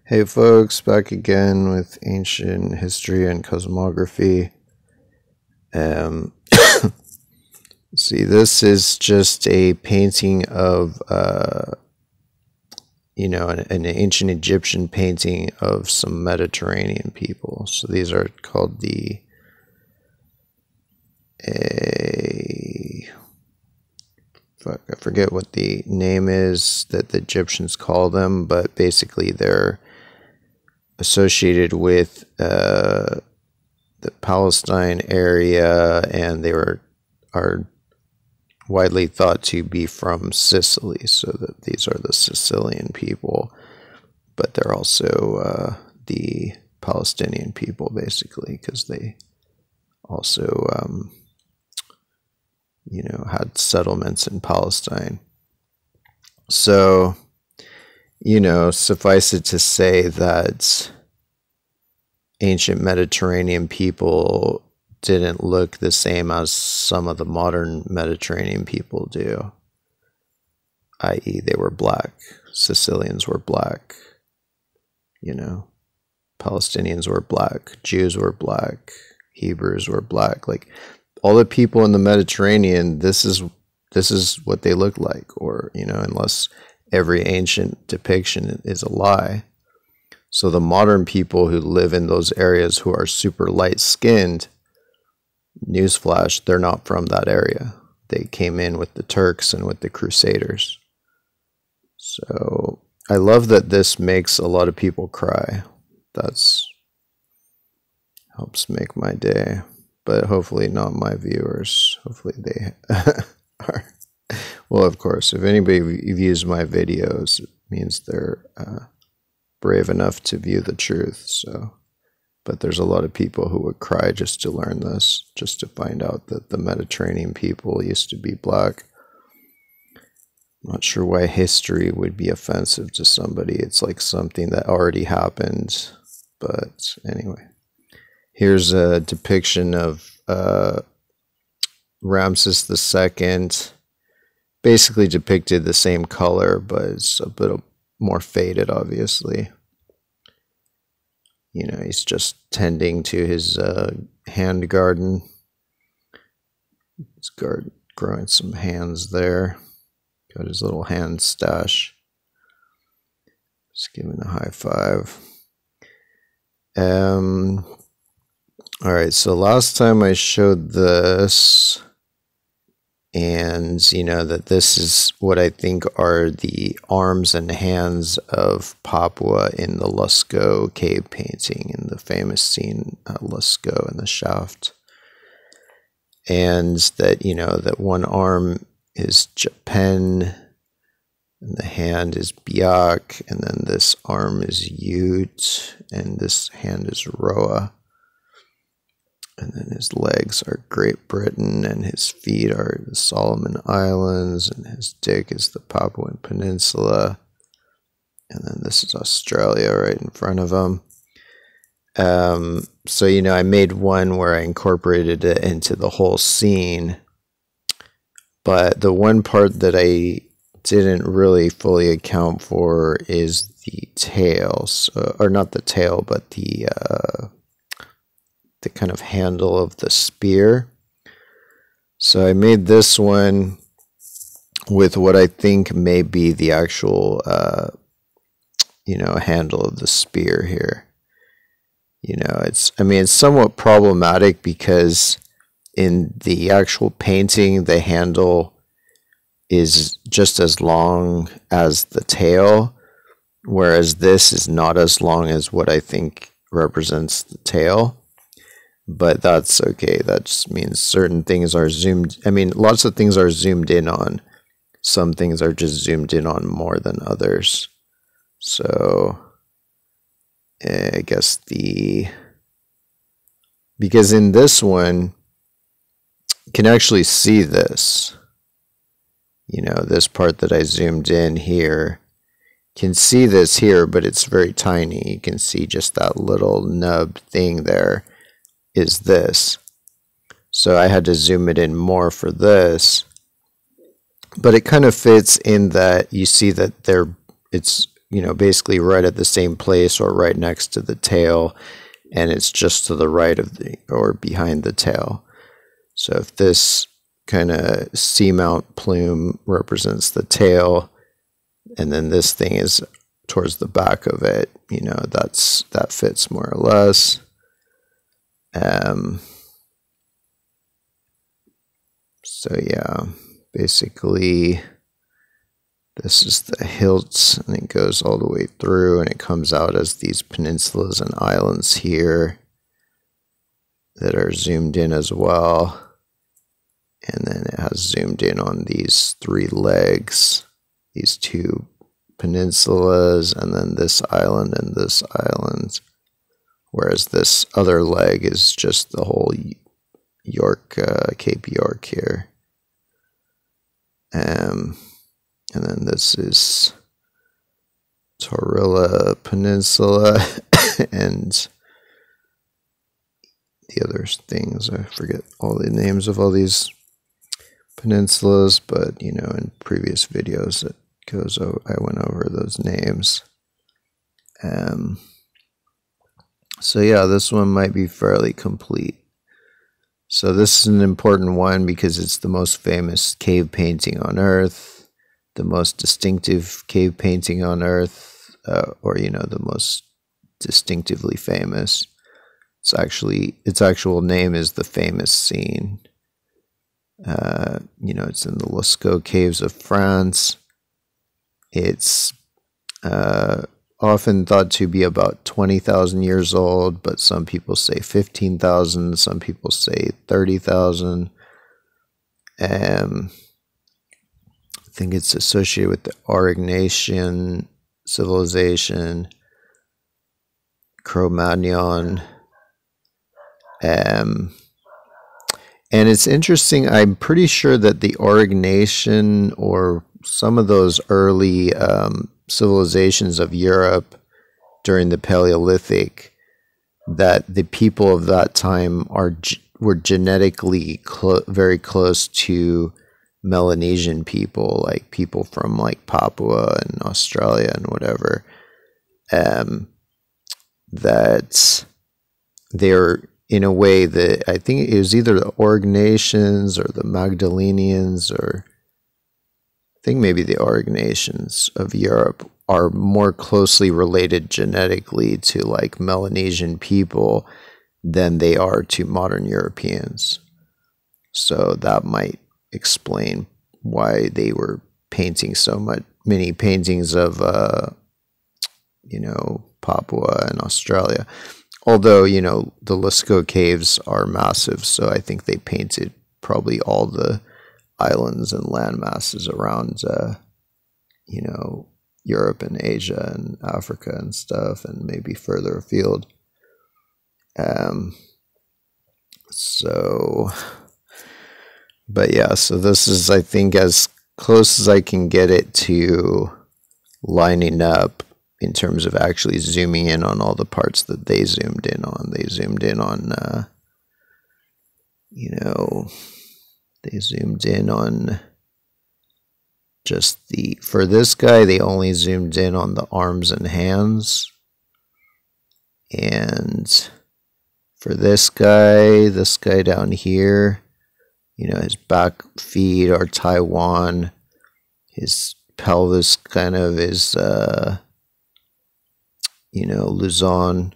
Hey folks, back again with ancient history and cosmography. Um, See, this is just a painting of, an ancient Egyptian painting of some Mediterranean people. So these are called I forget what the name is that the Egyptians call them, but basically they're associated with the Palestine area, and they are widely thought to be from Sicily. So that these are the Sicilian people, but they're also the Palestinian people, basically, because they also had settlements in Palestine. So, suffice it to say that ancient Mediterranean people didn't look the same as some of the modern Mediterranean people do, i.e., they were black. Sicilians were black, Palestinians were black, Jews were black, Hebrews were black. Like, all the people in the Mediterranean, this is what they look like, or unless every ancient depiction is a lie. So the modern people who live in those areas who are super light-skinned, newsflash, they're not from that area. They came in with the Turks and with the Crusaders. So I love that this makes a lot of people cry. That's helps make my day. But hopefully not my viewers. Hopefully they are. Well, of course, if anybody views my videos, it means they're brave enough to view the truth. So, but there's a lot of people who would cry just to learn this, just to find out that the Mediterranean people used to be black. I'm not sure why history would be offensive to somebody. It's like something that already happened. But anyway. Here's a depiction of Ramses II, basically depicted the same color, but it's a bit more faded, obviously. He's just tending to his hand garden. He's growing some hands there. Got his little hand stash. Just giving a high five. Alright, so last time I showed this, and that this is what I think are the arms and hands of Papua in the Lascaux cave painting, in the famous scene at Lascaux in the shaft. And that, that one arm is Japan, and the hand is Biak, and then this arm is Ute, and this hand is Roa. And then his legs are Great Britain, and his feet are the Solomon Islands, and his dick is the Papuan Peninsula. And then this is Australia right in front of him. So, I made one where I incorporated it into the whole scene. But the one part that I didn't really fully account for is the tails, or not the tail, but the kind of handle of the spear. So I made this one with what I think may be the actual handle of the spear here. It's somewhat problematic because in the actual painting the handle is just as long as the tail, whereas this is not as long as what I think represents the tail. But that's okay. That just means certain things are zoomed. Lots of things are zoomed in on. Some things are just zoomed in on more than others. So, I guess because in this one, you can actually see this. This part that I zoomed in here. You can see this here, but it's very tiny. You can see just that little nub thing there. Is this. So I had to zoom it in more for this. But it kind of fits in that you see that it's basically right at the same place or right next to the tail, and it's just to the right of or behind the tail. So if this kind of seamount plume represents the tail, and then this thing is towards the back of it, that fits more or less. So yeah, basically this is the hilts, and it goes all the way through, and it comes out as these peninsulas and islands here that are zoomed in as well. And then it has zoomed in on these 3 legs, these 2 peninsulas, and then this island and this island. Whereas this other leg is just the whole Cape York here. And then this is Torilla Peninsula and the other things. I forget all the names of all these peninsulas, but in previous videos I went over those names. So yeah, this one might be fairly complete. So this is an important one because it's the most famous cave painting on Earth, the most distinctive cave painting on Earth, or the most distinctively famous. Its actual name is the famous scene. It's in the Lascaux caves of France. It's often thought to be about 20,000 years old, but some people say 15,000, some people say 30,000. I think it's associated with the Aurignacian civilization, Cro-Magnon. And it's interesting, I'm pretty sure that the Aurignacian or some of those early civilizations of Europe during the Paleolithic, that the people of that time were genetically very close to Melanesian people, like people from like Papua and Australia and whatever, that they're in a way that I think it was either the Aurignacians or the Magdalenians, or I think maybe the Aurignacians of Europe are more closely related genetically to like Melanesian people than they are to modern Europeans. So that might explain why they were painting many paintings of Papua and Australia. Although, the Lascaux caves are massive, so I think they painted probably all the islands and land masses around, Europe and Asia and Africa and stuff, and maybe further afield. But yeah, so this is, I think, as close as I can get it to lining up in terms of actually zooming in on all the parts that they zoomed in on. They zoomed in on, just for this guy, they only zoomed in on the arms and hands. And for this guy down here, his back feet are Taiwan. His pelvis kind of is, Luzon.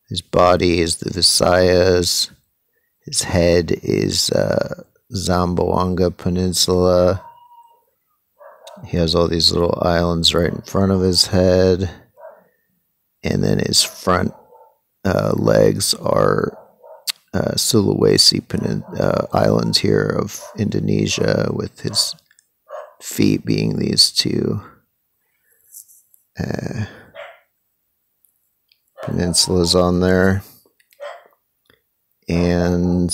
His body is the Visayas. His head is Zamboanga Peninsula. He has all these little islands right in front of his head. And then his front legs are Sulawesi island here of Indonesia, with his feet being these 2 peninsulas on there. And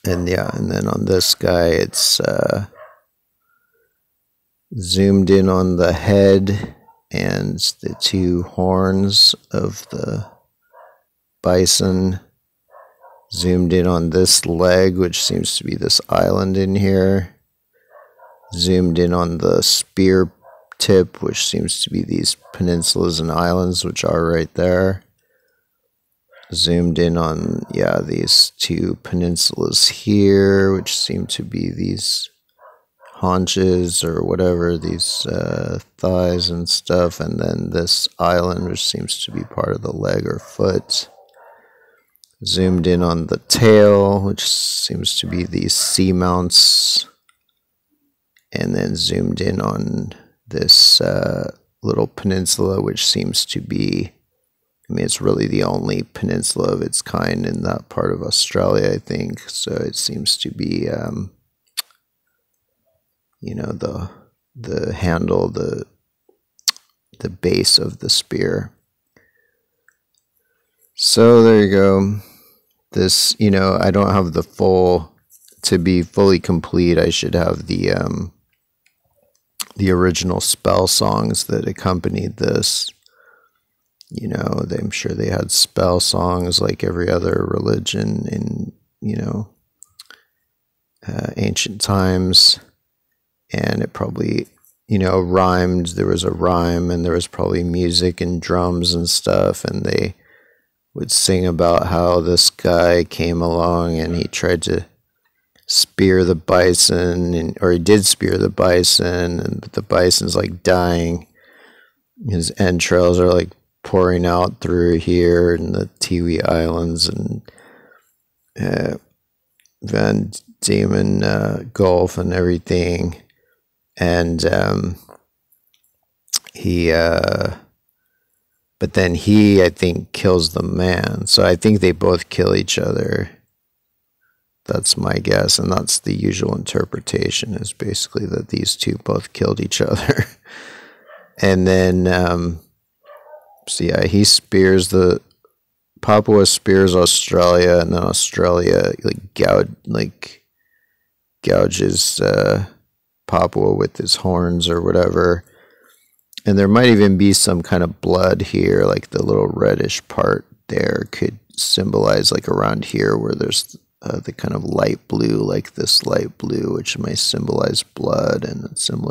then on this guy, it's zoomed in on the head and the 2 horns of the bison, zoomed in on this leg, which seems to be this island in here, zoomed in on the spear tip, which seems to be these peninsulas and islands, which are right there. Zoomed in on, yeah, these two peninsulas here, which seem to be these haunches or whatever, these thighs and stuff, and then this island, which seems to be part of the leg or foot. Zoomed in on the tail, which seems to be these seamounts, and then zoomed in on this little peninsula, which seems to be, I mean, it's really the only peninsula of its kind in that part of Australia, I think. So it seems to be, you know, the handle, the base of the spear. So there you go. This, you know, I don't have the full, to be fully complete, I should have the original spell songs that accompanied this. You know, I'm sure they had spell songs like every other religion in, you know, ancient times. And it probably, you know, rhymed. There was a rhyme, and there was probably music and drums and stuff. And they would sing about how this guy came along and he tried to spear the bison, or he did spear the bison, and the bison's like dying. His entrails are like pouring out through here in the Tiwi Islands and Van Diemen Gulf and everything. And but then he, I think, kills the man. So I think they both kill each other. That's my guess, and that's the usual interpretation, is basically that these two both killed each other. And then, so yeah, he spears Papua spears Australia, and then Australia gouges Papua with his horns or whatever. And there might even be some kind of blood here, like the little reddish part there could symbolize, like around here where there's the kind of light blue, like this light blue, which might symbolize blood, and it's similar